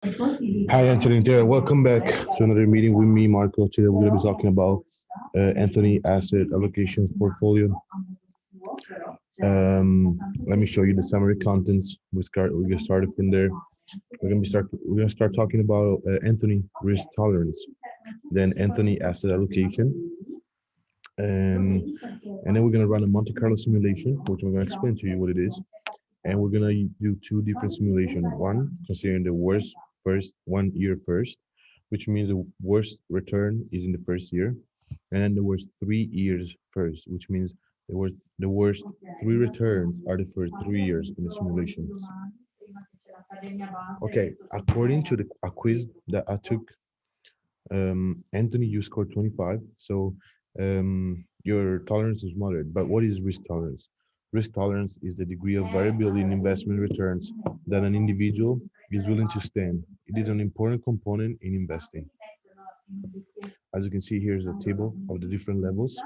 Hi, Anthony there. Welcome back to another meeting with me, Marco. Today we're going to be talking about Anthony asset allocations portfolio. Let me show you the summary contents. We get started from there. We're going to start talking about Anthony risk tolerance, then Anthony asset allocation, and then we're going to run a Monte Carlo simulation, which I'm going to explain to you what it is. And we're gonna do two different simulations. One considering the worst first 1 year first, which means the worst return is in the first year, and then the worst 3 years first, which means the worst three returns are the first 3 years in the simulations. Okay, according to a quiz that I took, Anthony, you scored 25. So your tolerance is moderate. But what is risk tolerance? Risk tolerance is the degree of variability in investment returns that an individual is willing to stand. It is an important component in investing. As you can see, here's a table of the different levels.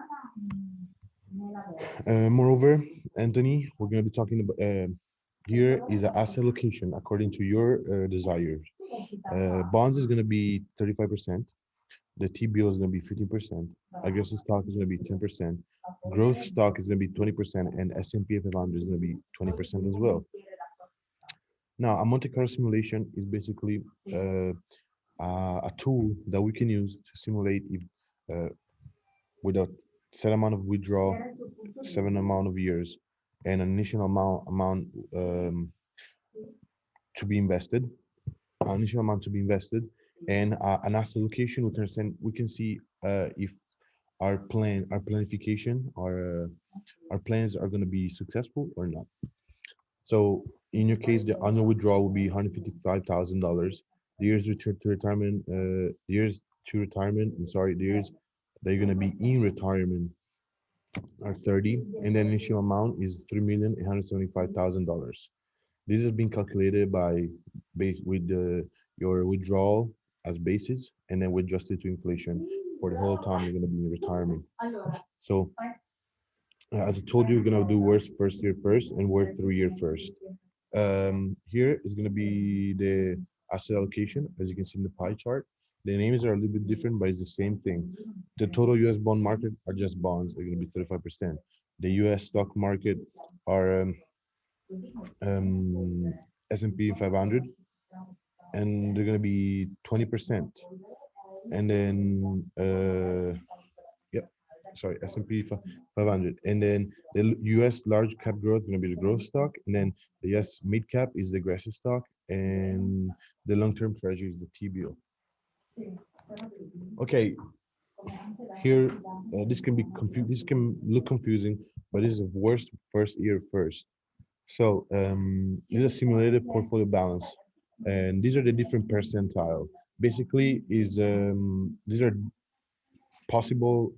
Moreover, Anthony, we're going to be talking about here is an asset allocation according to your desires. Bonds is going to be 35%. The TBO is going to be 15%. Aggressive stock is going to be 10%. Growth stock is going to be 20%, and S&P 500 is going to be 20% as well. Now, a Monte Carlo simulation is basically a tool that we can use to simulate if, with a set amount of withdrawal, seven amount of years, and an initial amount to be invested, initial amount to be invested, and an asset allocation. We can see if our planification, our plans are going to be successful or not. So in your case, the annual withdrawal will be $155,000. The years to retirement, the years to retirement. I'm sorry, the years that you're going to be in retirement are 30, and the initial amount is $3,875,000. This has been calculated by base with your withdrawal as basis, and then we adjust it to inflation for the whole time you're going to be in retirement. So, as I told you, we're going to do worst first year first and worst 3 year first. Here is going to be the asset allocation, as you can see in the pie chart. The names are a little bit different, but it's the same thing. The total U.S. bond market are just bonds. They're going to be 35%. The U.S. stock market are S&P 500, and they're going to be 20%. And then, sorry, S&P 500. And then the U.S. large cap growth is going to be the growth stock. And then the U.S. mid cap is the aggressive stock. And the long-term treasury is the TBO. Okay, here, this can be confused. This can look confusing, but this is the worst first year first. So this is a simulated portfolio balance, and these are the different percentile. Basically, these are possible.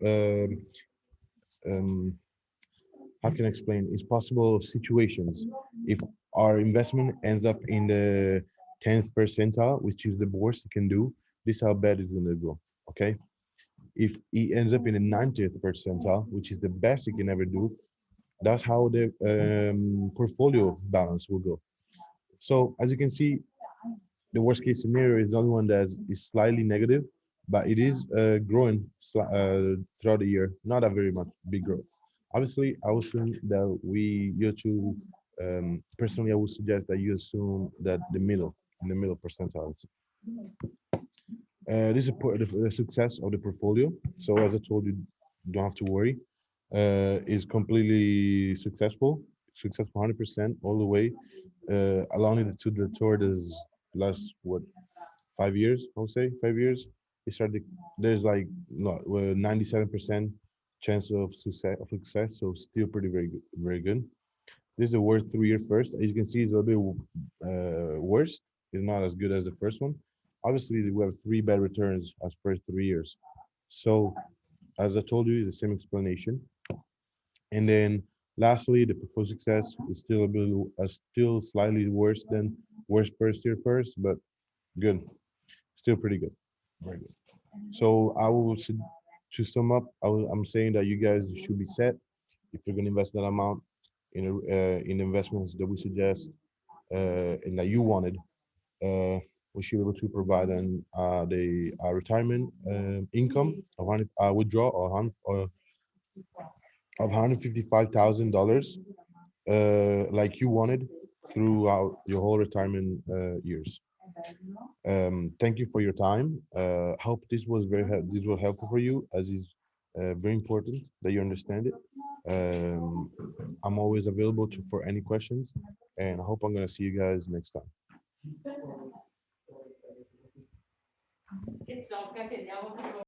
How can I explain? It's possible situations. If our investment ends up in the 10th percentile, which is the worst it can do, this is how bad it's gonna go. Okay. If it ends up in the 90th percentile, which is the best it can ever do, that's how the portfolio balance will go. So as you can see, the worst case scenario is the only one that is slightly negative, but it is growing throughout the year, not a very much big growth. Obviously, I would assume that you two, personally, I would suggest that you assume that in the middle percentiles. This is the success of the portfolio. So as I told you, don't have to worry. Is completely successful 100% all the way, allowing it to the tour this last 5 years. I would say 5 years. It started. There's like 97% chance of success. So still pretty very good. This is the worst 3 year first. As you can see, it's a little bit worse. It's not as good as the first one. Obviously, we have 3 bad returns as first 3 years. So, as I told you, it's the same explanation. And then, lastly, the portfolio success is still still slightly worse than worst first year first, but good, still pretty good, very good. So, to sum up, I'm saying that you guys should be set if you're going to invest that amount in investments that we suggest and that you wanted. we should be able to provide an the retirement income of withdraw of $155,000 like you wanted throughout your whole retirement years. Thank you for your time. Hope this was this was helpful for you, as is very important that you understand it. I'm always available for any questions, and I hope I'm gonna see you guys next time.